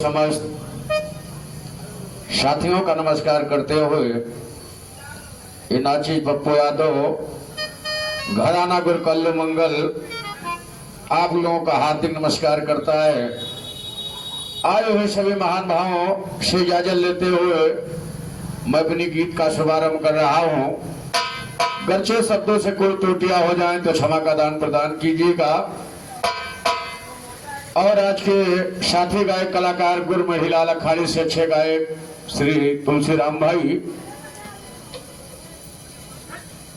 समस्त साथियों का नमस्कार करते हुए इनाची पप्पू यादव घराना गुरु कल्लू मंगल आप लोगों का हार्दिक नमस्कार करता है। आए हुए सभी महान भावों से इजाजत लेते हुए मैं अपनी गीत का शुभारंभ कर रहा हूं। गर्चे शब्दों से कोई त्रुटियां हो जाएं तो क्षमा का दान प्रदान कीजिएगा। और आज के साथी गायक कलाकार गुरु महिलाल अखाड़े से अच्छे गायक श्री तुलसीराम भाई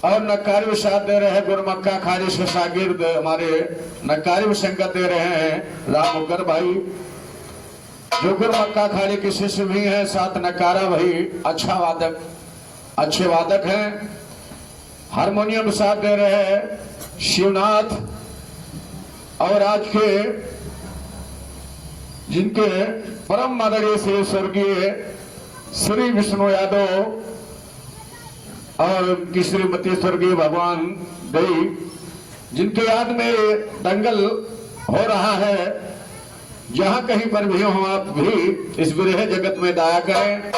और नक्कारी में साथ दे रहे हैं गुरु मक्का अखाड़े से शागिर्द हमारे नक्कारी में संगत दे रहे हैं राम मुकर भाई जो गुरु मक्का अखाड़े के शिष्य भी हैं। साथ नकारा भाई अच्छे वादक हैं। हारमोनियम साथ दे रहे हैं शिवनाथ और आज के जिनके परम आदरणीय श्री स्वर्गीय श्री विष्णु यादव और उनकी श्रीमती स्वर्गीय भगवान देवी जिनके याद में दंगल हो रहा है। जहां कहीं पर भी हो आप भी इस विरह जगत में दया करें।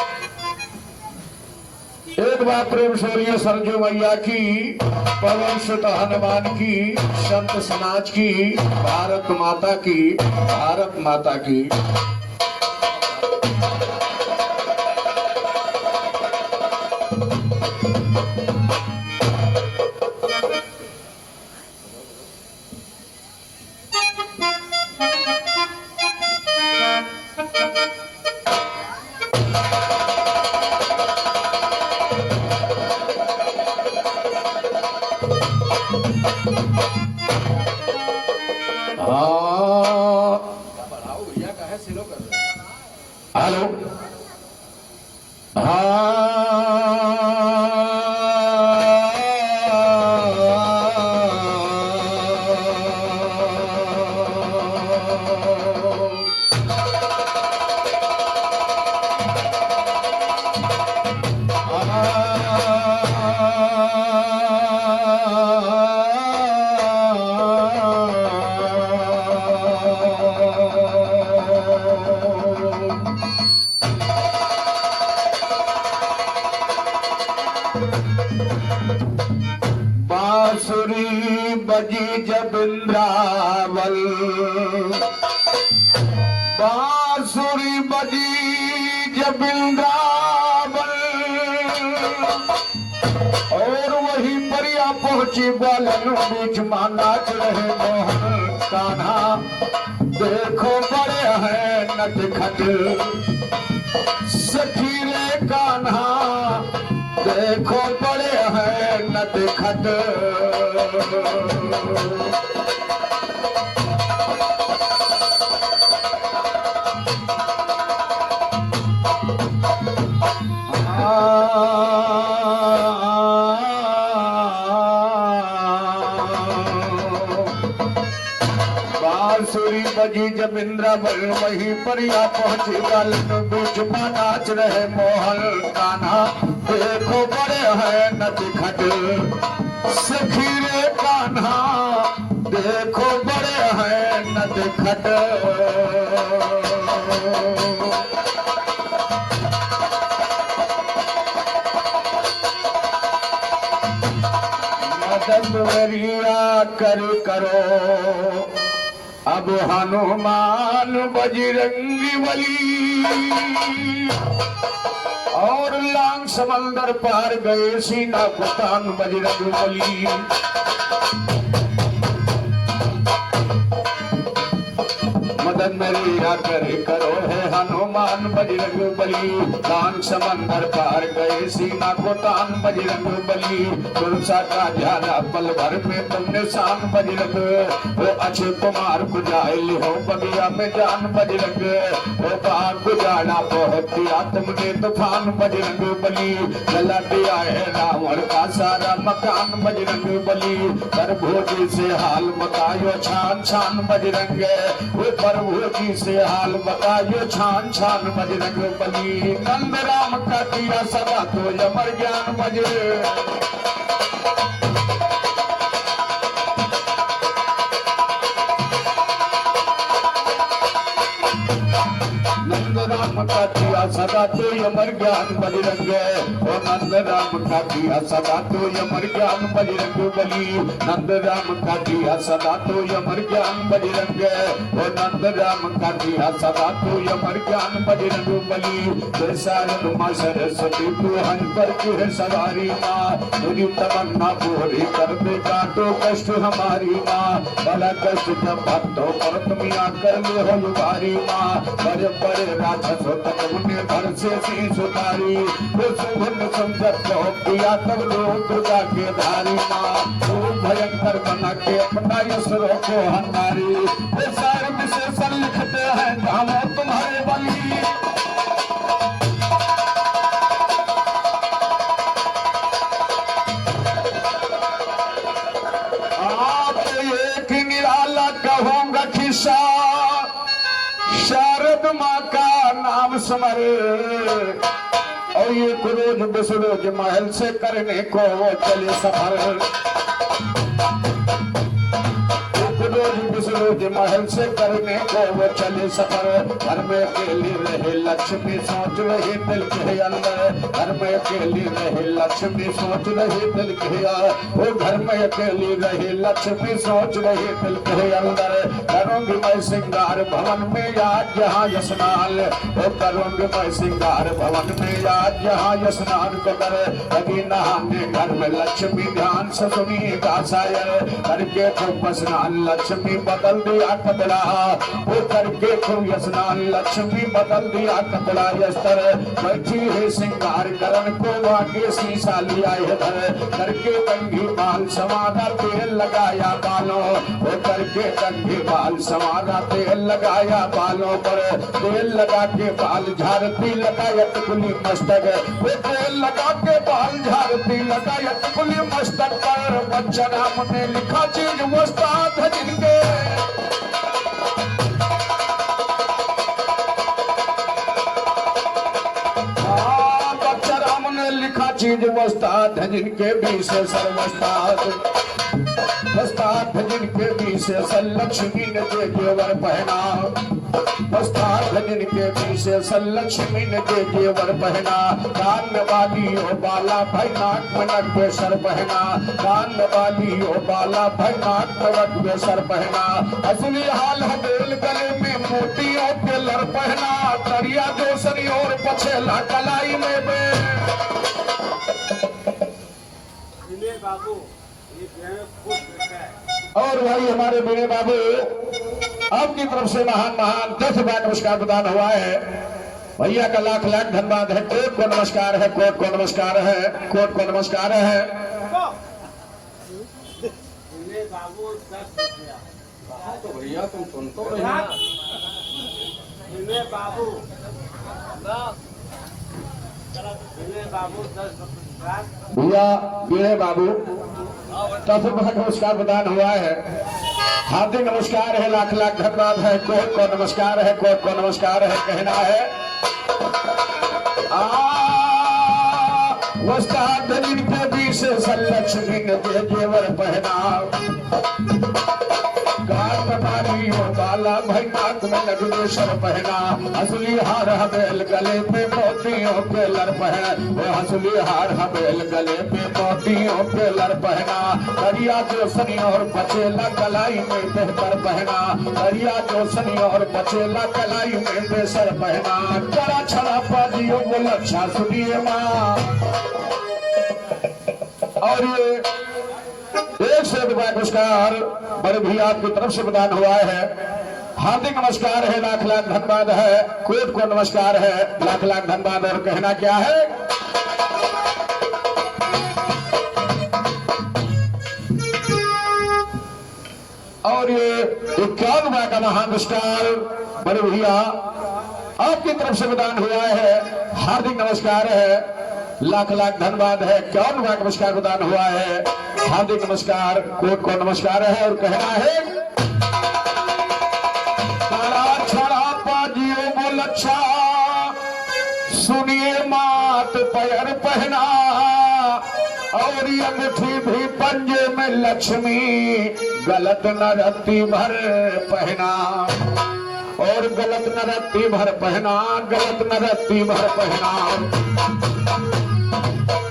एक बार प्रेम शौर्य सरजू मैया की, पवन सुत हनुमान की, संत समाज की, भारत माता की। हेलो बांसुरी बजी जब इंद्रावल, बांसुरी बजी जब इंद्रावल और वही परिया पहुंची बालन बीच मां नाच रहे मोहन कान्हा। देखो बड़े हैं नटखट सखी रे कान्हा, देखो बड़े हैं नटखट। बांसुरी बजी जब इंद्रावल वहीं परिया पहुंची बालन बीच मां नाच रहे मोहन कान्हा। देखो बड़े हैं नटखट सखी रे कान्हा, देखो बड़े हैं नटखट। मदद मेरिया करो अब हनुमान बजरंगी बली और लांग समंदर पार गए सीना को तान बजरंग बली। मदद मेरिया करो है हनुमान बजरंग बली। लांग समंदर पार गए सीना को तान बजरंग बली। तुलसा का झाला पल भर में तुमने शान बजरंग। वो अच्छे कुमार गुजाइल हो बगिया में जान बजरंग। वो बाग गुजारा बहुत दिया तुमने तूफान बजरंग बली। जला दिया है रावण का सारा मकान बजरंग बली। प्रभु जी से हाल बतायो छान छान बजरंग। वो प्रभु जी से हाल बतायो छान छान बजरंग बली। नंद राम का दिया सदा तो अमर ज्ञान बजरंग। नंद राम का दिया सदा तो अमर ज्ञान बजरंग, ओ नंद राम का दिया सदा तो अमर ज्ञान बजरंग बली, नंद राम का दिया सदा तो अमर ज्ञान बजरंग, ओ नंद राम का दिया सदा तो अमर ज्ञान बजरंग बली। सारण माँ सरस्वती तू हंस पर की है सवारी माँ, मेरी तमन्ना पूरी कर दे काटो कष्ट हमारी माँ, बड़ा कष्ट जब भक्तों पर तुम आकर ले हो युवारी माँ, बड़े बड़े राक्षसों तक उन्हें घर से शीश उतारी, वो सुगंध समझत हो किया तब लोग दुर्गा के धारी माँ, वो भयंकर बना के अपना यसरों को हंगारी, वो सारे विशेषण लिखते हैं धामो तुम्हारे बली। कहूंगा खिस्सा शारद माँ का नाम स्मरे, और ये रोज बिसरोज महल से करने को वो चले सफर, रोज बिसरोज महल से करने को वो चले सफर, घर में अकेली रहे लक्ष्मी सोच रही दिल के अंदर, घर में अकेली रहे लक्ष्मी सोच रही दिल के, वो घर में अकेली रही लक्ष्मी सोच रही दिल के अंदर, करूंगी मैं श्रृंगार भवन में आज यहाँ स्नान, वो करूंगी मैं श्रृंगार भवन में आज यहाँ स्नान को कर, कभी नहाने घर में लक्ष्मी ध्यान से सुनिएगा शायर, करके खूब स्नान लक्ष्मी बदल दिया कपड़ा, वो करके खूब स्नान लक्ष्मी बदल दिया कपड़ा, यस्तर बैठी है श्रृंगार करण को आगे शीशा लिया इधर, करके कंघी बाल समारा तेल लगाया बालों, वो करके कंघी बाल समारा तेल लगाया बालों पर, तेल लगा के बाल झाड़ती लगायत खुली मस्तक, वो तेल लगा के बाल झाड़ती लगायत खुली मस्तक पर, बच्चा राम ने लिखा चीज वस्ताद है जिनके, बच्चा राम ने लिखा चीज वस्ताद है जिनके बीच से सर्वस्ताद, वस्ताद है जिनके बीच से लक्ष्मी ने दे जेवर पहना, वस्ताद है जिनके बीच से लक्ष्मी ने दे जेवर पहना, कान में बाली हो बाला भाई नाक में नक सर पहना, कान में बाली हो बाला भाई नाक में नक सर पहना, असली हाल है बेल गले में मोतियों के लर पहना, करिया दोसरी और पछेला कलाई में बे। और भाई हमारे मेरे बाबू आपकी तरफ से महान महान 10 बार नमस्कार प्रदान हुआ है, भैया का लाख लाख धन्यवाद है, कोर्ट को नमस्कार है, कोर्ट को नमस्कार है, कोर्ट को नमस्कार है। तो भैया तुम सुन तो बाबू भैया बीड़े बाबू 10 बार नमस्कार प्रदान हुआ है, हार्दिक नमस्कार है, लाख लाख धन्यवाद है, कोर्ट को नमस्कार है, कोर्ट को नमस्कार है, कहना है वस्ताद जिनके बीच से लक्ष्मी ने दे जेवर पहना, कान में बाली हो बाला भाई नाक में नगमेश्वर पहना, असली हार हवेल गले पे मोतियों के लर पहन, वो असली हार हवेल गले पे मोतियों के लर पहना, करिया जो सनी और बचेला कलाई में बेहतर पहना, करिया जो सनी और बचेला कलाई में बेसर पहना, करा छड़ा पाजियो वो लच्छा सुनिए माँ। और ये 100 रुपया पुरस्कार बड़े भैया आपकी तरफ से प्रदान हुआ है, हार्दिक नमस्कार है, लाख लाख धन्यवाद है, कोर्ट को नमस्कार है, लाख लाख धन्यवाद। और कहना क्या है और ये 51 रुपया का महान पुरस्कार बड़े भैया आपकी तरफ से प्रदान हुआ है, हार्दिक नमस्कार है, लाख लाख धन्यवाद है, 51 रुपया का पुरस्कार प्रदान हुआ है, हार्दिक नमस्कार, कोर्ट को नमस्कार है। और कहना है काला छड़ा पाजियो बोल अच्छा सुनिए मात पैर पहना, और अंगूठी भी पंजे में लक्ष्मी गलत न रत्ती भर पहना। और गलत न रत्ती भर पहना, गलत न रत्ती भर पहना।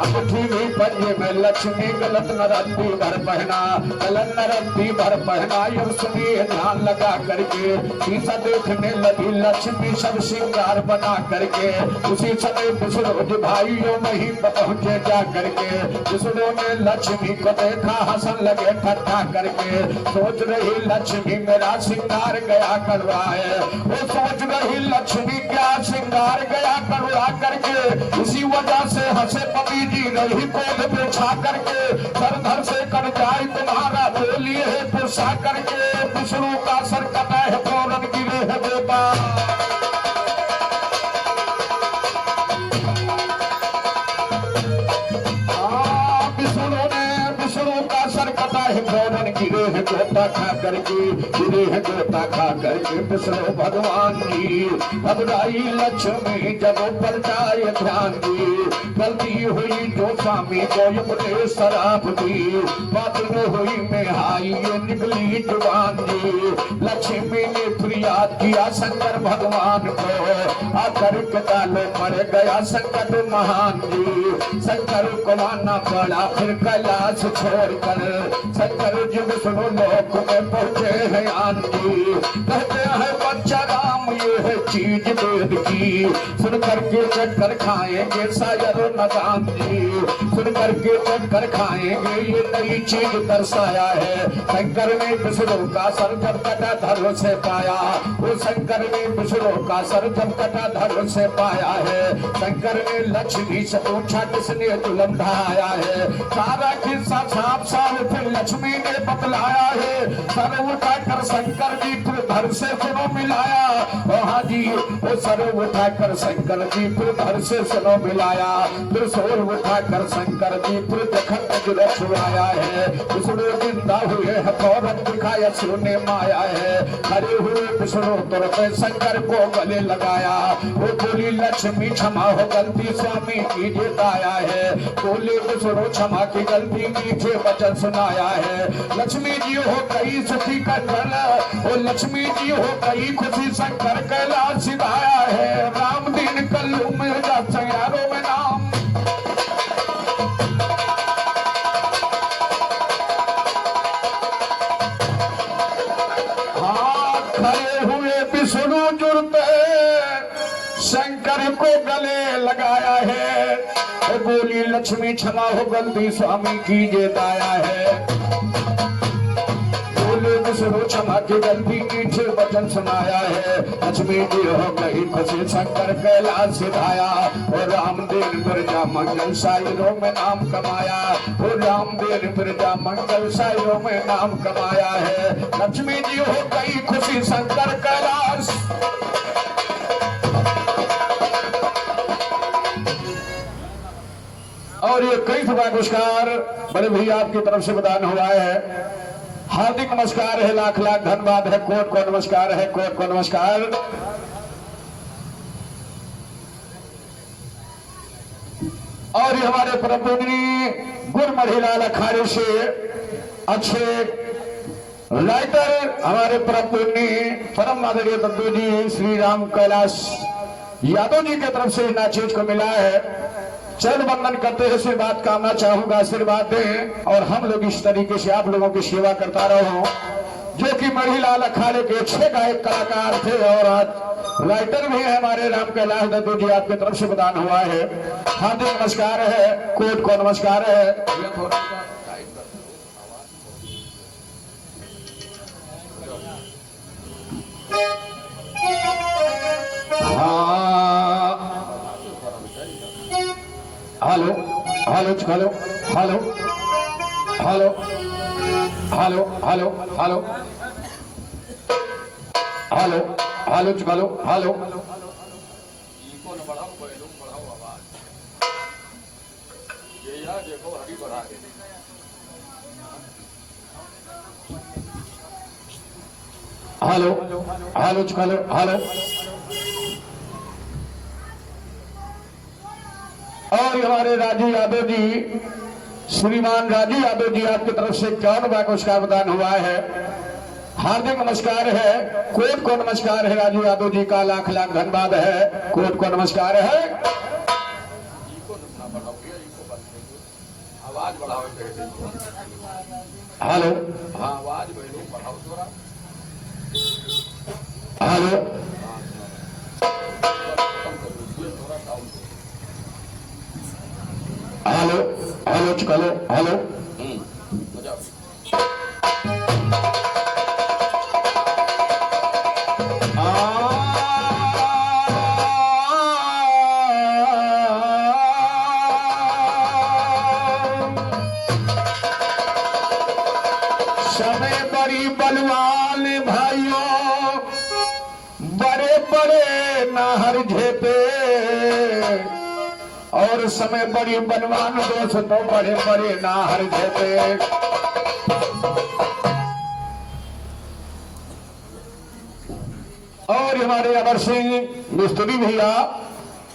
अंगूठी भी पंजे में लक्ष्मी, गलत न रत्ती भर पहना, गलत न रत्ती भर पहना। ये सुनिए ध्यान लगा करके, शीशा देखने लगी लक्ष्मी सब श्रृंगार बना करके। उसी समय विष्णु भाइयों वहीं पहुंचे जा करके। विष्णु ने लक्ष्मी को देखा, हंसन लगे ठट्ठा करके। सोच रही लक्ष्मी मेरा श्रृंगार गया करवा है, वो सोच रही लक्ष्मी क्या श्रृंगार गया करवा करके। इसी वजह से हंसे पति जी रही कोल बिछा करके। सर धर से कर जाए तुम्हारा बोलिए है पुषा करके। विष्णु का सर कटा है फौरन गिरे है बेटा। विष्णु का सर कटा है फौरन गिरे है गोता खा करके, गिरे है गोता खा करके। विष्णु भगवान जी घबराई लक्ष्मी जब पलटाए ध्यान दी। गलती हुई जो स्वामी को अपने शराब दी, बात न हुई में हाई ये निकली जुबान दी। लक्ष्मी ने फरियाद किया शंकर भगवान को, आकर के डालो मर गया संकट महान जी। शंकर को मानना पड़ा फिर कैलाश छोड़कर, शंकर जी विष्णु लोक में पहुंचे हैं आंधी। कहते हैं बच्चा राम ये है चीज वेद की, सुन करके चक्कर खाएंगे शायर नदान जी। सुन करके चक्कर खाएंगे ये नई चीज दर्शाया है। शंकर ने विष्णु का सर जब कटा धर्म से पाया, वो शंकर ने विष्णु का सर जब कटा धर्म से पाया है। शंकर ने लक्ष्मी से पूछा किसने जुलम ढाया है। सारा किस्सा साफ साफ फिर लक्ष्मी ने बतलाया है। सर उठाकर शंकर जी फिर धर से सुनो मिलाया। हाँ जी वो सर उठाकर शंकर जी फिर धर से सुनो मिलाया। फिर सोर उठाकर शंकर जी फिर जखन जुड़ा छुड़ाया है। विष्णु जिंदा हुए है फौरन दिखाया सुने माया है। खड़े हुए विष्णु तुरंत शंकर को गले लगाया। वो बोली लक्ष्मी क्षमा हो गलती स्वामी की जिताया है। बोले विष्णु क्षमा की गलती मीठे वचन सुनाया है। लक्ष्मी जी हो गई सुखी का जल, वो लक्ष्मी जी हो गई खुशी शंकर कैलाश सिधाया है। राम दिन कल्लू मिर्जा सयारों में नाम। हाँ खड़े हुए विष्णु जुड़ते शंकर को गले लगाया है। बोली लक्ष्मी क्षमा हो गलती स्वामी की जेताया है। बोले विष्णु क्षमा की गलती मीठे वचन सुनाया है। लक्ष्मी जी हो गई खुशी शंकर कैलाश सिधाया। और रामदेव बिरजा मंगल शायरों में नाम कमाया। और रामदेव बिरजा मंगल शायरों में नाम कमाया है। लक्ष्मी जी हो गई खुशी शंकर कैलाश। और ये कई सभा पुरस्कार बड़े भैया आपकी तरफ से प्रदान हुआ है। हार्दिक नमस्कार है, लाख लाख धन्यवाद है, कोट को नमस्कार है, कोट को नमस्कार। और ये हमारे परमपूजनीय गुरमढ़ीलाल अखाड़े से अच्छे राइटर हमारे परमपूजनीय परम आदरणीय बंधु जी श्री राम कैलाश यादव जी की तरफ से इस चीज को मिला है। चरण वंदन करते हुए आशीर्वाद कामना चाहूंगा, आशीर्वाद दें और हम लोग इस तरीके से आप लोगों की सेवा करता रहो। जो कि मढ़ीलाल अखाड़े के अच्छे गायक कलाकार थे और आज राइटर भी है हमारे राम कैलाश दत्तू जी, आपकी तरफ से प्रदान हुआ है। हार्दिक नमस्कार है, कोट को नमस्कार है। Hello hello hello hello hello hello hello hello hello hello hello hello hello hello hello hello. और हमारे राजू यादव जी, श्रीमान राजू यादव जी, आपकी तरफ से 51वां पुरस्कार प्रदान हुआ है। हार्दिक नमस्कार है, कोर्ट को नमस्कार है, राजू यादव जी का लाख लाख धन्यवाद है, कोर्ट को नमस्कार है। आवाज बढ़ाओ। हेलो, हाँ आवाज बढ़ाओ थोड़ा। हेलो, हेलो, हेलो, चलो, हेलो। बजाओ। समय बड़ी बलवान भाइयों, बड़े बड़े नाहर झेपे, और समय बड़ी बलवान दोस्तों, बड़े बड़े नाहर झेपे। और हमारे अमर सिंह मिस्त्री भैया,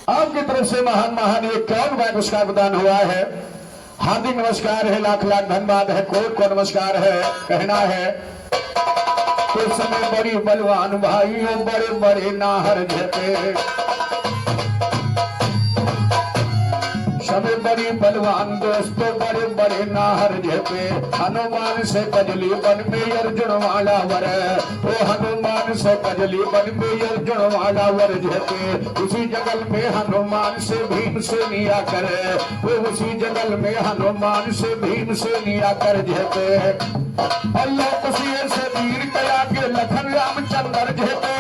आपकी तरफ से महान महान ये कौन पुरस्कार प्रदान हुआ है। हार्दिक नमस्कार है, लाख लाख धन्यवाद है, कोर्ट को नमस्कार है। कहना है तो समय बड़ी बलवान भाइयों, बड़े बड़े नाहर झेपे, समय बड़ी बलवान दोस्तों, बड़े बड़े नाहर झेपे। हनुमान से कजली बन में अर्जुन वाला वर, वो हनुमान से कजली बन में अर्जुन वाला वर झेपे। उसी जंगल में हनुमान से भीम से निया करे, वो उसी जंगल में हनुमान से भीम से निया कर झेपे। अल्लाह उसी से वीर कया के लखन रामचंद्र झेपे,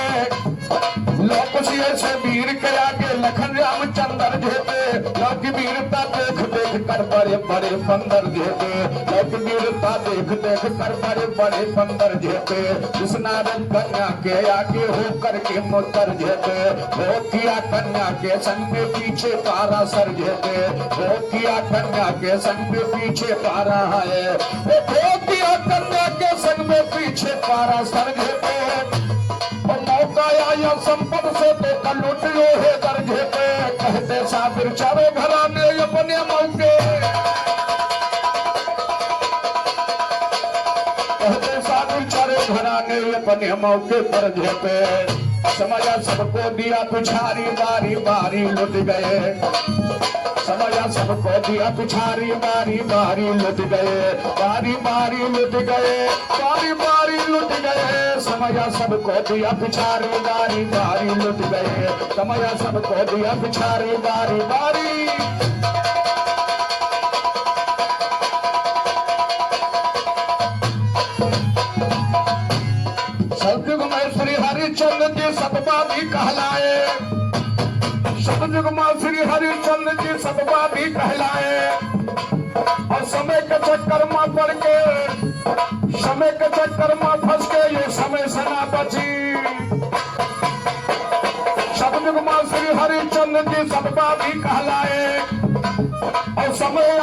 लोकसिए से वीर कया के लखन रामचंद्र झेपे। लोक वीरता देख देख कर बड़े बड़े बंदर झेपे, लोक वीरता देख देख कर बड़े बड़े बंदर झेपे। उस नारद कन्या के आगे होकर के मुत्तर झेपे, वो किया कन्या के संग में पीछे पारा सर झेपे, वो किया कन्या के संग में पीछे पारा है, वो किया कन्या के संग में पीछे पारा सर झेपे। मौका आया संपद से तो कल लुटियो है दर्जे पे, कहते साबिर चारों घराने अपने मौके, कहते साबिर चारों घराने अपने मौके पर झेपे। समझा सबको दिया पिछारी, बारी बारी लुट गए, समझा सबको दिया पिछारी, बारी बारी लुट गए, बारी बारी लुट गए, बारी बारी लुट गए। समझा सबको दिया पिछारी, बारी बारी लुट गए, समझा सबको दिया पिछारी, बारी बारी। सतयुग में श्री हरिचंद्र जी सतबा भी कहलाए, सतयुग में श्री हरिचंद्र जी सतबा भी कहलाए। और समय के चक्कर में पड़ के, समय के चक्कर में फंस के ये समय से ना बची। सतयुग में श्री हरिचंद्र जी सतबा भी कहलाए। और समय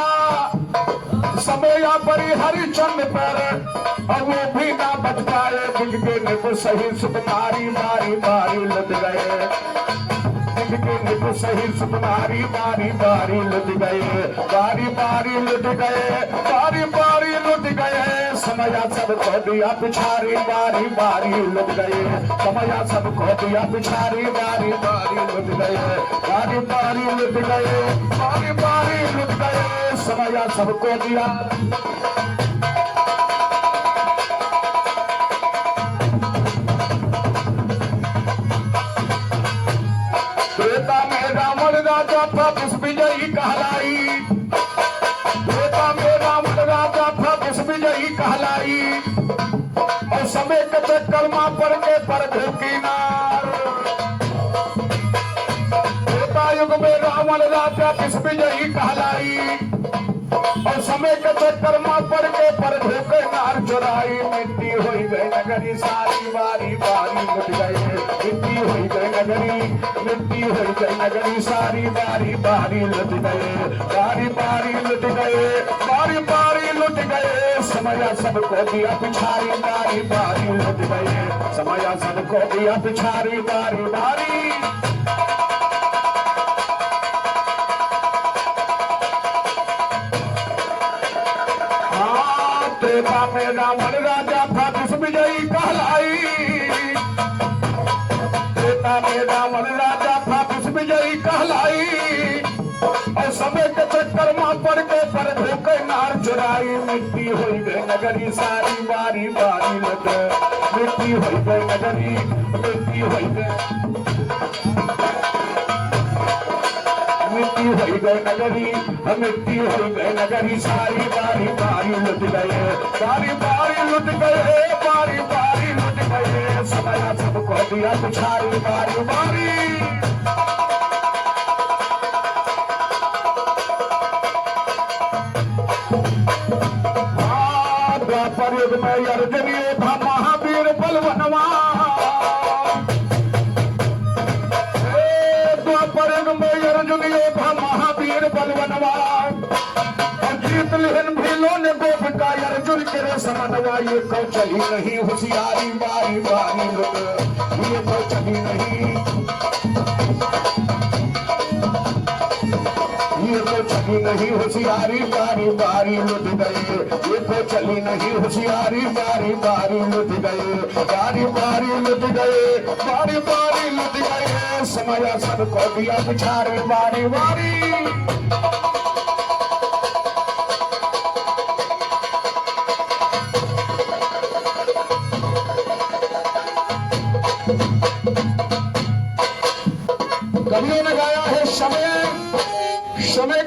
परी हरिचंद्र पर, और वो भी ना बच पाए, जिनके निप सही सुकुमारी बारी बारी लुट गए, जिनके निप सही सुकुमारी बारी बारी लुट गए, बारी बारी लुट गए, बारी बारी लुट गए। समया सबको दिया पिछारी, बारी बारी लुट गए, समया सबको दिया पिछारी, बारी बारी लुट गए, बारी बारी लुट गए, बारी बारी लुट गए। समया सबको दिया त्रेता में रावण राजा था विजयी कहलाई, त्रेता में रावण राजा था विजयी कहलाई। और समय के चक्कर में पड़ के पर किनार, त्रेता युग में रावण राजा विजयी कहलाई। और समय के चक्कर में पड़ के पर धोखे नार चुराई, मिट्टी हो गई नगरी सारी, बारी बारी लुट गए, मिट्टी हो गई नगरी, मिट्टी हो गई नगरी सारी, बारी बारी लुट गए, बारी बारी लुट गए, बारी बारी लुट गए। समया सबको दिया पिछारी, बारी बारी लुट गए, समया सबको दिया पिछारी, बारी बारी। त्रेता में रावण राजा था विजयी कहला, गई कहलाई और समय के चक्कर में पड़ के पर धोखे नार चुराई मिट्टी हो गई नगरी सारी बारी बारी लग मिट्टी हो गई नगरी मिट्टी हो गई मिट्टी हो गई नगरी मिट्टी हो गई नगरी सारी बारी बारी लुट गए बारी बारी लुट गए बारी बारी लुट गए समय सबको दिया पिछारी बारी बारी द्वापर युग में अर्जुन था महावीर बलवनवा द्वापर युग में अर्जुन था महावीर बलवनवा और जीत लिहन भीलों ने गोपिका अर्जुन के समनवा ये कौशली नहीं होशियारी बारी बारी लुट ये कौशली नहीं ये तो चली नहीं होशियारी बारी बारी लुट गई ये तो चली नहीं होशियारी बारी बारी लुट गई बारी बारी लुट गए बारी बारी लुट गए समय सबको दिया पिछारी बारी बारी कवियों ने गाया है समय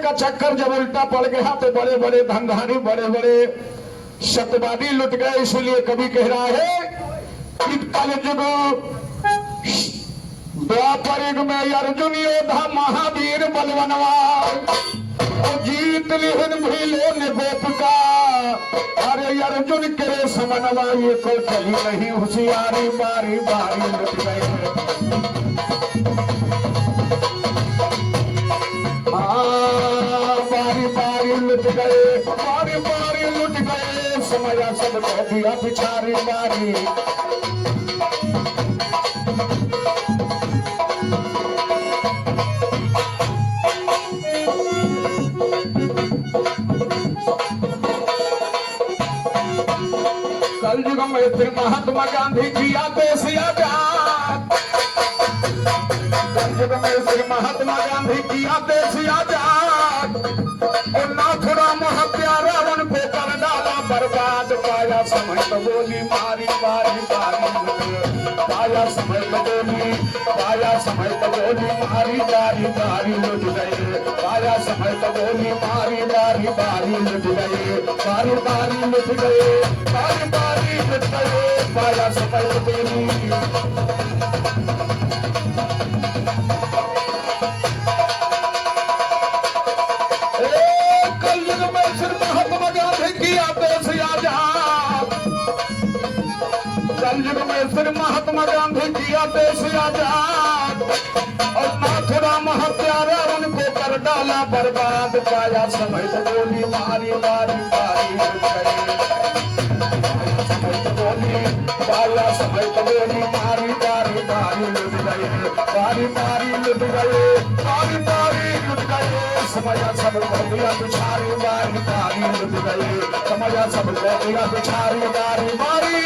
का चक्कर जब उल्टा पड़ गया तो बड़े बड़े धनधानी बड़े बड़े सत्यवादी लुट गए इसलिए कवि कह रहा है कि कलयुग द्वापर युग में अर्जुन योद्धा महावीर बलवनवा जीत लिहन भीलो ने गोपिका अरे अर्जुन के समनवा ये को चली नहीं होशियारी बारी बारी लुट गए बारी बारी लुट गए बारी बारी लुट गए समय सबको दिया पिछारी बारी कल युग में फिर महात्मा गांधी जी देश आजाद कल युग में फिर महात्मा गांधी जी देश आजाद और नाथुराम हत्यारा उनको कर डाला बर्बाद पाया समय तो बोली मारी बारी बारी पाया समय तो बोली मारी बारी बारी लुट गए पाया समय तो बोली मारी बारी बारी लुट गए बारी बारी लुट गए बारी बारी लुट गए पाया समय तो बोली महात्मा गांधी किया देश आजाद और नाथुराम हत्यारा उनको कर डाला बर्बाद पाया समय तो बोली मारी बारी बारी लुट गए पाया समय तो बोली मारी बारी बारी लुट गए बारी बारी लुट गए बारी बारी लुट गए समय सबको दिया पिछारी बारी बारी लुट गए समय सबको दिया पिछारी बारी बारी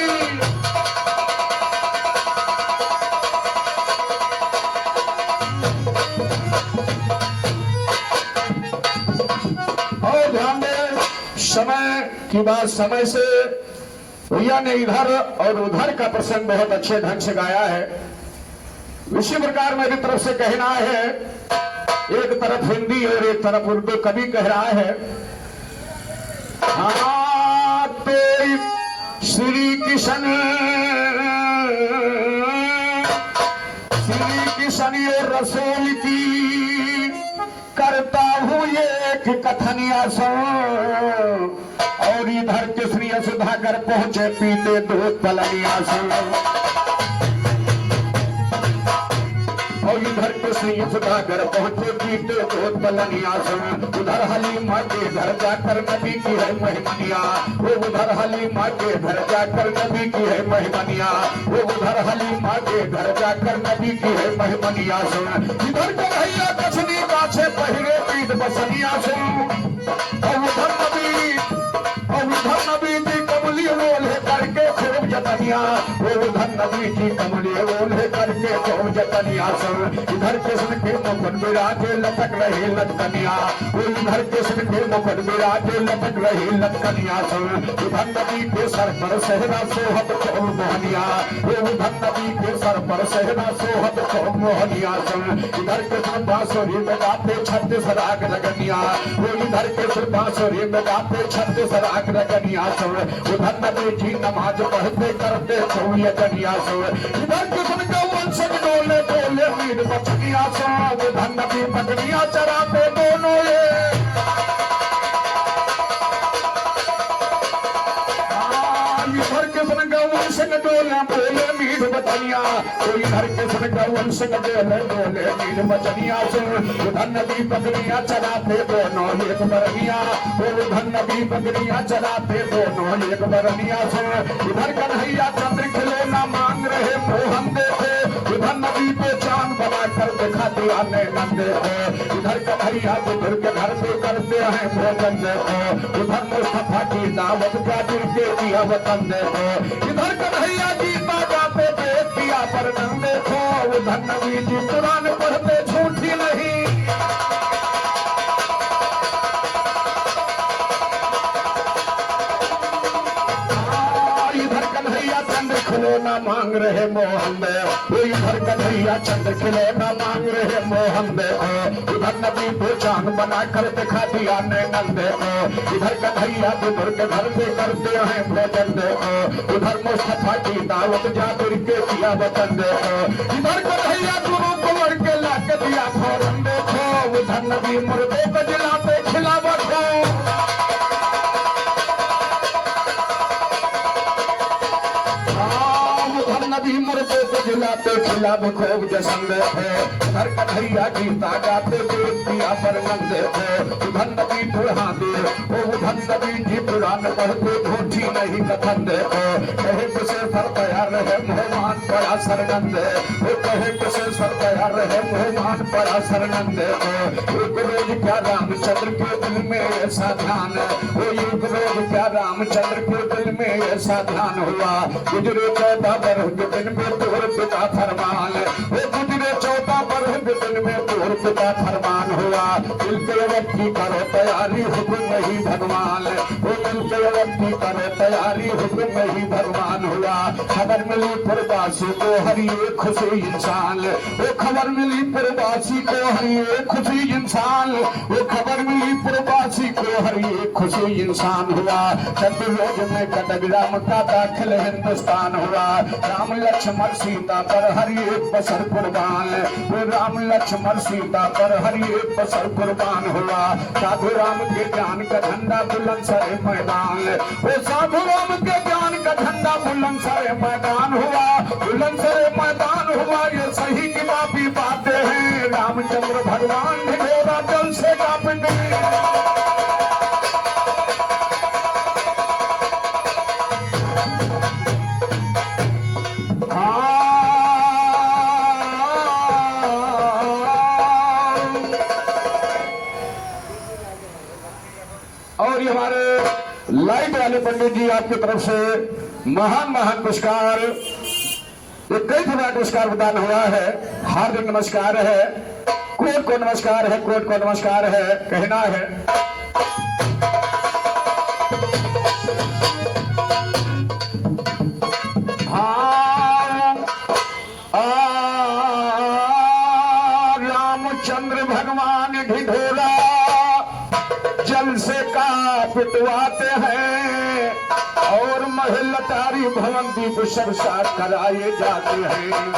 समय की बात समय से भैया ने इधर और उधर का प्रसंग बहुत अच्छे ढंग से गाया है इसी प्रकार मेरी तरफ से कहना है एक तरफ हिंदी और एक तरफ उर्दू कवि कह रहा है हाँ तो श्री कृष्ण ये रसूल की करता हूँ ये एक कथनिया सो और इधर किसरी सुधाकर पहुंचे पीते दूध पलनिया सो और इधर किसरी सुधाकर पहुंचे पीते दूध पलनिया सो उधर हलीमा के घर जाकर नबी की है महिमनिया वो उधर हलीमा के घर जाकर नबी की है महिमनिया वो उधर हलीमा के घर जाकर नबी की है महिमनिया सो इधर को भैया कसनी काछे पहिरे पीठ बसनिया सो और उधर नबी जी कमली बोले करके खूब जतनिया वो उधर नबी की कमले ओले करके तो जतनिया सुन, इधर कृष्ण के मुकुट विराजे लटक रही लटकनिया, इधर कृष्ण के मुकुट विराजे लटक रही लटकनिया सुन, इधर नबी के सर पर सहरा सोहत चौल मोहनिया, उधर नबी के सर पर सहरा सोहत चौल मोहनिया सुन, इधर कृष्ण बांसुरी में गाते छत्तीस राग रगनिया, इधर कृष्ण बांसुरी में गाते छत्तीस राग रगनिया सुन, उधर नबी जी नमाज पढ़ते करते चौलिया कनिया सुन, इधर कृष्ण का वंशज डोले डोले मीर बचनिया सुन, उधर नबी बकरियां चराते दोनों ये इधर कृष्ण का वंशज डोले बोले मीर बचनिया, इधर कृष्ण का वंशज डोले डोले मीर बचनिया सुन, उधर नबी बकरियां चराते दोनों एक बरनिया, उधर नबी बकरियां चराते दोनों एक बरनिया सुन, इधर कन्हैया चंद्र खिलौना मांग रहे मोहन देखो, इधर नबी पे चांद बना कर दिखा दिया नैनन देखो, इधर कन्हैया बुजुर्ग के घर पे करते हैं भोजन देखो, उधर मुस्तफा की दावत का दिल के दिया वतन देखो, इधर कन्हैया जी बाबा पे देख दिया वर्णन देखो, उधर नबी जी कुरान पढ़ते झूठी नहीं, खिलौना मांग रहे मोहन देव, इधर कन्हैया चंद्र खिलौना मांग रहे मोहन देव, इधर नबी पे चांद बना कर दिखा दिया नैनन देव, इधर कन्हैया बुजुर्ग घर पे करते हैं भोजन देव, उधर मुस्तफा की दावत जादुर के दिया वतन देव, इधर कन्हैया गुरु कुंवर के ला के दिया फौरन देखो, उधर नबी मुर्दे को जिलाते खिलावट हो, नबी मुर्दे को जिलाते खिलाफ खूब जश्न देखो, उधर कन्हैया गीता गाते देख दिया वर्णन देखो, उधर नबी बुढ़ाते उधर नबी जी पुराण पढ़ते झूठी नहीं कथन देखो, कहे किसे सर तैयार रहे मेहमान पड़ा सरगन दे, वो कहे किसे सर तैयार रहे मेहमान पड़ा सरगन देखो, एक रोज क्या रामचंद्र के दिल में ऐसा ध्यान, वो एक रोज क्या रामचंद्र के दिल में ऐसा ध्यान हुआ, गुजरे 14 बरस दिन में तोर पिता फरमान, वो गुजरे 14 बरस दिन में तोर पिता फरमान हुआ, दिल के वक्ती करो तैयारी हुक्म नहीं भगवान, वो दिल के वक्ती करो तैयारी हुक्म नहीं भगवान हुआ, खबर मिली प्रवासी को हरी एक खुशी इंसान, वो खबर मिली प्रवासी को हरी एक खुशी इंसान, वो खबर मिली प्रवासी को हरी एक खुशी इंसान हुआ, चंद रोज में कटक राम का दाखिल हिंदुस्तान हुआ, राम लक्ष्मण सीता पर हरि एक बसर कुर्बान, वो राम लक्ष्मण सीता पर हरि एक बसर कुर्बान हुआ, साधु राम के ज्ञान का झंडा बुलंद सरे मैदान, वो साधु राम के ज्ञान का झंडा बुलंद सरे मैदान हुआ, बुलंद सरे मैदान हुआ, ये सही की माफी बातें हैं, रामचंद्र भगवान ढिढोरा जल से कांपने, और ये हमारे लाइट वाले पंडित जी आपकी तरफ से महान पुरस्कार, कई तरह पुरस्कार प्रदान हुआ है, हार्दिक नमस्कार है, कोर्ट को नमस्कार है, कोर्ट को नमस्कार है, कहना है रामचंद्र भगवान ढिढोरा जल से का पिटवाते हैं और महल तारी भवन दीप सरसा कराए जाते हैं,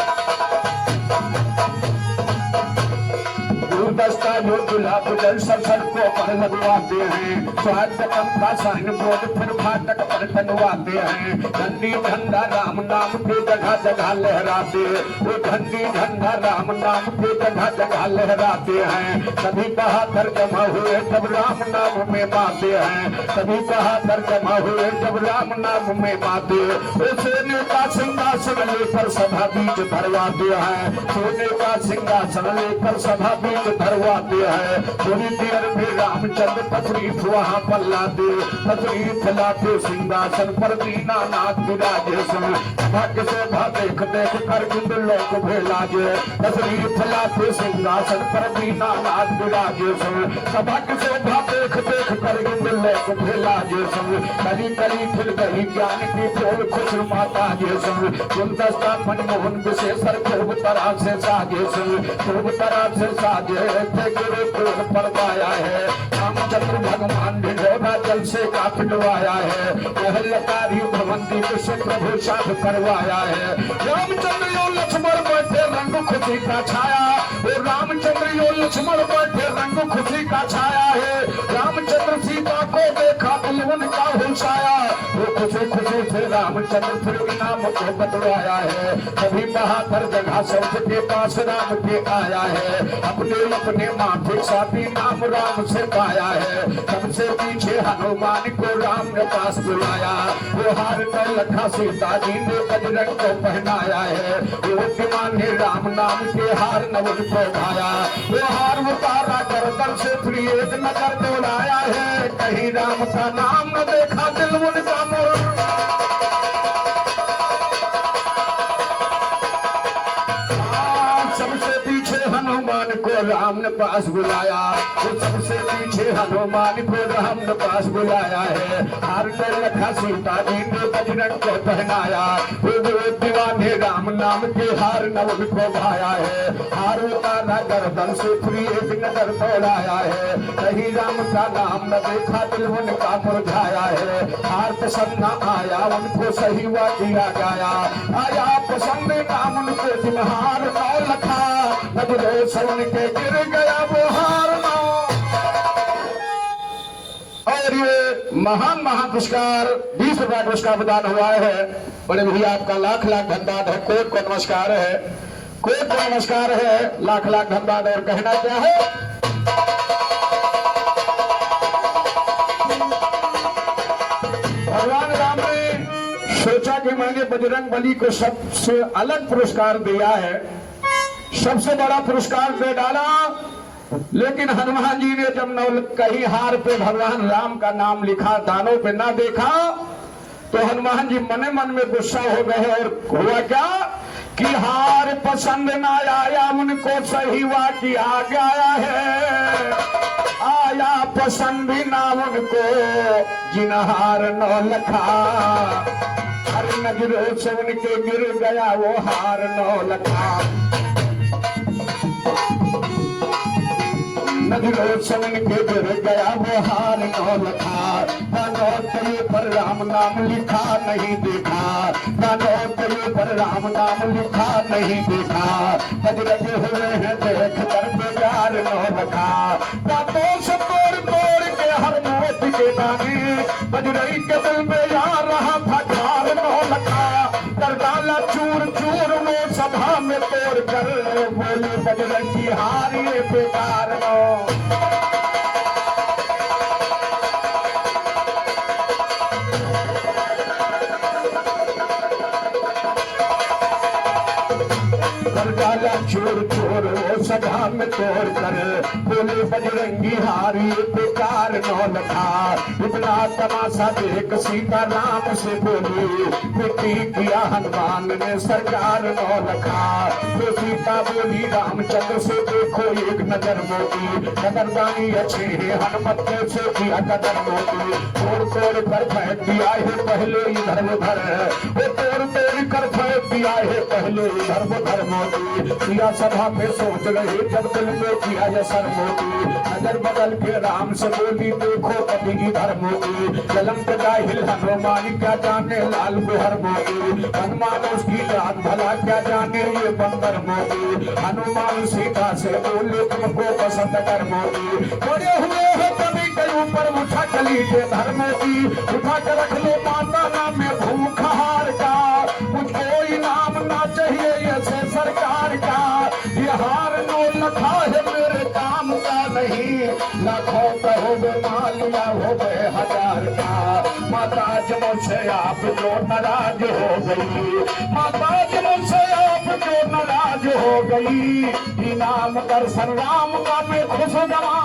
गुलदस्ता जो गुलाब जल सरसर को पर लगवाते हैं, स्वागतम का साइन बोर्ड फिर फाटक पर टंगवाते हैं, झंडी झंडा राम नाम के जगह जगह लहराते, वो झंडी झंडा राम नाम के जगह जगह लहराते हैं, सभी बहादुर जमा हुए जब राम नाम में माते हैं, सभी बहादुर जमा हुए जब राम नाम में माते, वो सोने का सिंहासन लेकर सभा बीच धरवाते हैं, सोने का सिंहासन लेकर सभा बीच भरवाते हैं। थोड़ी देर में रामचंद्र तशरीफ वहाँ पर लाते, तशरीफ लाते सिंहासन पर दीनानाथ विराजे सन। भाग्य शोभा देख देख कर गुंद लोक भेलाजे, तशरीफ लाते सिंहासन पर दीनानाथ विराजे सन। भाग्य शोभा देख देख कर गुंद लोक भेलाजे सन। कली कली खिल गई ज्ञान की फूल खुश माता जे सन। गुलदस्ता मनमोहन विशेषर खूब तरह से साजे सन, खूब तरह से साजे थे गुरु फूल पर पाया है। रामचंद्र भगवान ढिढोरा जल से का पिटवाया है। लकारी भवन दीप से प्रभु साफ करवाया है। रामचंद्र यो लक्ष्मण बैठे रंग खुशी का छाया, वो रामचंद्र यो लक्ष्मण बैठे रंग खुशी का छाया है। रामचंद्र सीता को देखा दिल उनका हुलसाया, वो खुशी खुशी से रामचंद्र फिर नाम को बदलवाया है। कभी बहादुर जगह शब्द के पास राम के आया है। अपने अपने माथे साथी नाम राम से पाया है। सबसे पीछे हनुमान को राम ने पास बुलाया, वो हार तो लखा सीता जी ने बजरंग को पहनाया है। वो विमान ने राम नाम के हार नवन को भाया, वो हार उतारा गर्दन से फिर एक नजर दौड़ाया है। कहीं राम का नाम न देखा दिल उनका मोर। सबसे पीछे हनुमान को राम ने पास बुलाया, तो सबसे पीछे हनुमान को राम ने पास बुलाया है। हार को लखा सीता जी ने बजरंग को पहनाया, वो दीवाने राम नाम के हार नवन को भाया है। हार उतारा गर्दन से फिर एक नजर दौड़ाया है। कहीं राम का नाम न देखा दिल उनका मुरझाया है। हार पसंद न आया उनको सही वा दिया गया, आया पसंद नाम उनको दिन हार नौ लखा, नजरों से उनके गिर गया वो हार नौ। और ये महान महान पुरस्कार 20 रुपया पुरस्कार प्रदान हुआ है। बड़े भैया आपका लाख लाख धन्यवाद है। कोर्ट को नमस्कार है, कोर्ट को नमस्कार है, लाख लाख धन्यवाद। और कहना क्या है, भगवान राम ने सोचा कि मैंने बजरंग बली को सबसे अलग पुरस्कार दिया है, सबसे बड़ा पुरस्कार दे डाला। लेकिन हनुमान जी ने जब कहीं हार पे भगवान राम का नाम लिखा, दानों पे ना देखा, तो हनुमान जी मने मन में गुस्सा हो गए। और हुआ क्या कि हार पसंद ना आया उनको सही वा किया गया है। आया पसंद ना उनको जिन हार नौ लखा, हर नजरों से उनके गिर गया वो हार नौ लखा। नजरों से उनके गिर गया वो हार नौ लखा। नौतरी पर राम नाम लिखा नहीं देखा, नौतरी पर राम नाम लिखा नहीं देखा। बजरंग हुए हैं देख कर बेजार नौ लखा। बातों से तोड़ तोड़ के हर मोती के दाने, बजरंग के दिल में यार रहा था कार नौ लखा। कर डाला चूर चूर वो सभा में तोड़ कर, बोले बजरंग की हार ये बेकार नो। चोर चोर वो सभा में तोड़ कर, बोले बजरंगी हारी बेकार नौ लखा। इतना तमाशा देख सीता राम से बोली, मिट्टी किया हनुमान ने सरकार नौ लखा। तो सीता बोली रामचंद्र से देखो एक नजर मोती, कदरदानी अच्छे है हनुमत से किया कदर मोती। तोड़ तोड़ कर फेंक दिया है पहले इधर उधर, वो तोड़ तोड़ कर फेंक दिया है पहले इधर उधर मोती। किया सभा में सोच रहे जब दिल में किया ये सर मोती। नजर बदल के राम से बोली देखो कभी इधर मोती। जलम के जाहिल हनुमान क्या जाने लाल गुहर मोती। हनुमान उसकी जान भला क्या जाने ये बंदर मोती। हनुमान सीता से बोले तुमको पसंद कर मोती। बड़े हुए हो कभी के ऊपर उठा कली के धर मोती। उठा कर रख लो माता नाम में भूख हार का, मुझको इनाम ना चाहिए ऐसे सरकार का। ये हार नौ लखा है मेरे काम का नहीं, लाखों का हो गए माल या हो गए हजार का। माता जब से आप जो नाराज हो गई, माता जब से आप जो नाराज हो हो गई, इनाम दर्शन राम का मैं खुश गवा।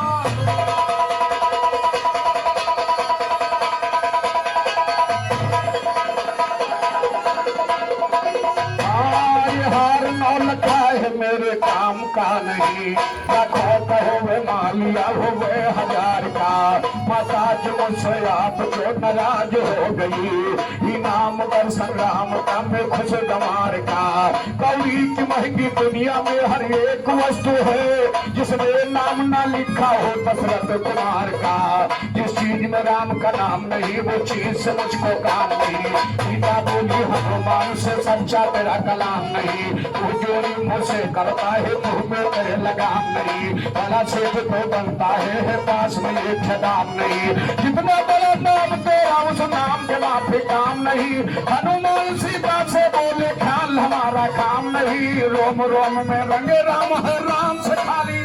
हार नौ लखा है मेरे काम का नहीं, लाखों कहो वे मालिया हो वे हजार का, माता जो मुझसे आप जो नाराज हो गई, इनाम दर्शन राम का मैं खुश गंवार का। कौड़ी की महंगी दुनिया में हर एक वस्तु है जिसमें नाम ना लिखा हो दशरथ कुमार का। जिस चीज में राम का नाम नहीं वो चीज से मुझको काम नहीं, सीता बोली हनुमान से सच्चा तेरा कलाम नहीं, तू जो मुझसे करता है मुंह में तेरे लगाम नहीं, बड़ा सेठ तो बनता है पास में एक दाम नहीं, जितना बड़ा नाम तेरा उस नाम के माफी काम नहीं, हनुमान सीता से बोले ख्याल हमारा काम नहीं, रोम रोम में रंगे राम है राम से खाली।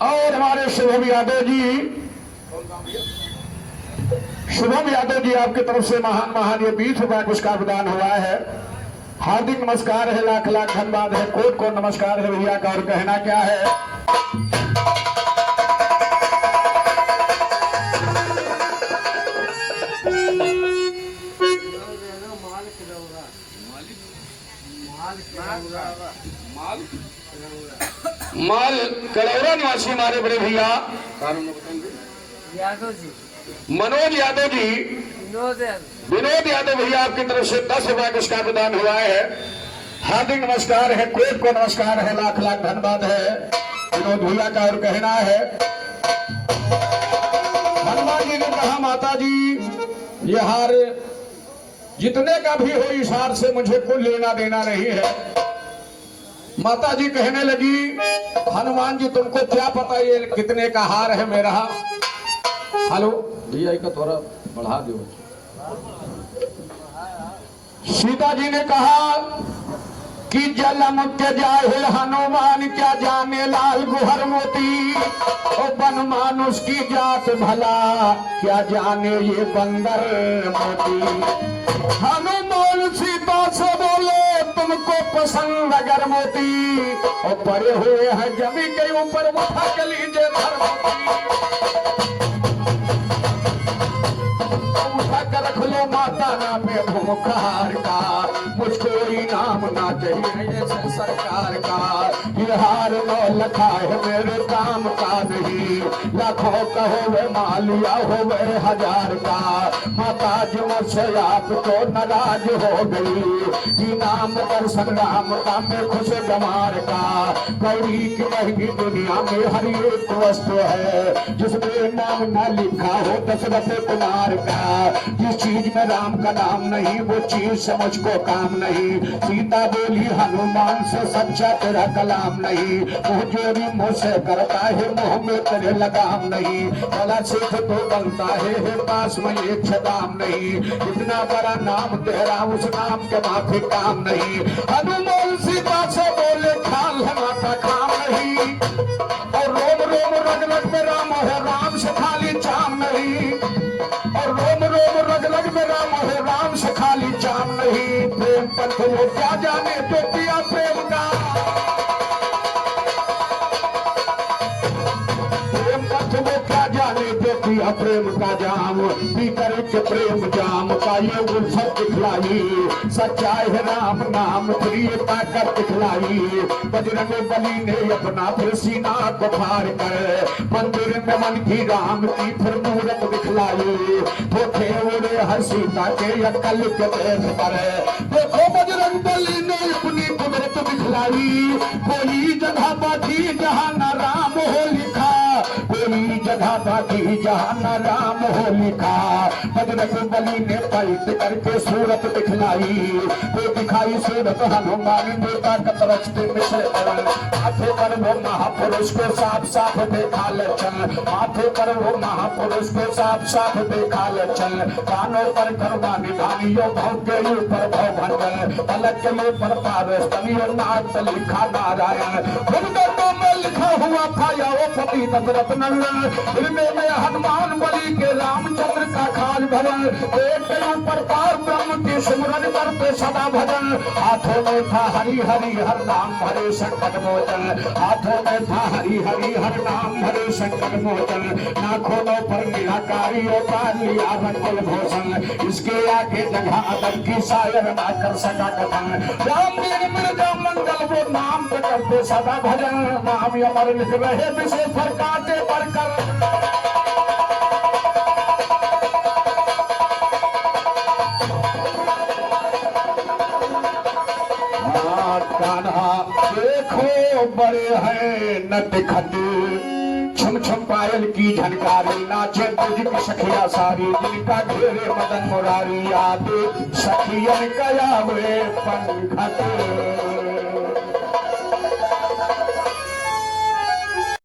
और हमारे शुभम यादव जी, शुभम यादव जी आपकी तरफ से महान महान ये 20 रुपया पुरस्कार प्रदान हुआ है। हार्दिक नमस्कार है, लाख लाख धन्यवाद है, कोट को नमस्कार है भैया का। और कहना क्या है, माल कलौरा निवासी हमारे बड़े भैया यादव जी, मनोज यादव जी, विनोद यादव भैया आपकी तरफ से 10 रुपया पुरस्कार प्रदान हुआ है। हार्दिक नमस्कार है, कोट को नमस्कार है, लाख लाख धन्यवाद है विनोद भैया का। और कहना है, हनुमान जी ने कहा माता जी ये हार जितने का भी हो इस हार से मुझे कोई लेना देना नहीं है। माता जी कहने लगी, हनुमान जी तुमको क्या पता ये कितने का हार है मेरा। हेलो भैया का थोड़ा बढ़ा दो। सीता जी ने कहा कि जलम के जाहिल हनुमान क्या जाने लाल गुहर मोती, ओ बन मानुष की जात भला क्या जाने ये बंदर मोती। हनुमान सीता से बोले तुमको पसंद अगर मोती, और पड़े हुए हैं जमी के ऊपर उठा के लीजिए धर्मोती। रख लो माता नाम भूमकार का, मुझको इनाम ना चाहिए ऐसे सरकार का। ये हार 9 लखा है मेरे काम का नहीं, लाखों कहो वे मालिया हो वे हजार का, माता जी मुझसे आपको नाराज हो गई, इनाम दर्शन राम का मैं खुश गंवार का। कौड़ी की महंगी दुनिया में हर एक वस्तु है जिसमें नाम ना लिखा हो दशरथ कुमार का। जिस चीज में राम का नाम नहीं वो चीज से मुझको काम नहीं, सीता बोली हनुमान से सच्चा तेरा कलाम नहीं, वो जो भी मुझसे करता है मुंह में तेरे लगाम नहीं, बड़ा सेठ तो बनता है पास में एक दाम नहीं, इतना बड़ा नाम तेरा उस नाम के माफी काम नहीं। हनुमान सीता से बोले ख्याल है माता काम नहीं, और रोम रोम रग रग में राम है राम से खाली चाम नहीं, और रोम रोम रग रग में राम है राम से खाली चाम नहीं। प्रेम पंथ वो क्या जाने तो पिया प्रेम का, प्रेम पंथ वो क्या जाने तो पिया प्रेम का जाम, पी करके प्रेम जाम का ये उल्फत दिखलाई, सच्चाई है राम नाम प्रिय ताकत दिखलाई। बजरंग बली ने अपना फिर सीना को फाड़ कर मंदिर में मन की राम की फिर मूरत दिखलाई, धोखे उड़े हर सीता के अकल के देश पर, देखो बजरंग बली ने अपनी कुदरत दिखलाई। कोई जगह बाकी जहाँ न राम हो लिखा, कोई जगह बाकी जहान राम हो लिखा। बजरंग बली ने पलट करके सूरत दिखलाई, वो दिखाई सूरत हनुमान ने ताकत रचते मिश्र करण। माथे पर वो महापुरुष को साफ साफ देखा लचन, माथे पर वो महापुरुष को साफ साफ देखा लचन। कानों पर करुणा निधानियों भव के ऊपर भव भंजन, पलक के ऊपर पारस तनियो नाथ लिखा नारायण। गुरुदत्तों में लिखा हुआ था या वो पति दशरथ नंदन, हृदय में हनुमान बलि के रामचंद्र का खाल भवन। पेट के ऊपर पार ब्रह्म की सिमरन करते सदा भजन। हाथों में था हरि हरि हर नाम हरे संकट मोचन, हाथों में था हरि हरि हर नाम हरे संकट मोचन। नाखूनों पर निराकारी उतार लिया रंगल भूषण, इसके आगे जगह अदब की शायर ना कर सका कथन। राम वीर मिर्जा मंगल वो नाम पे करते सदा भजन, नाम अमर लिख रहे विषय फरकाते पढ़कर। कान्हा देखो बड़े हैं नटखट, छुम छुम पायल की झनकारी, नाचे तुझ की सखिया सारी। जिनका घेरे मदन मुरारी, आते सखियन कया हुए पंखट।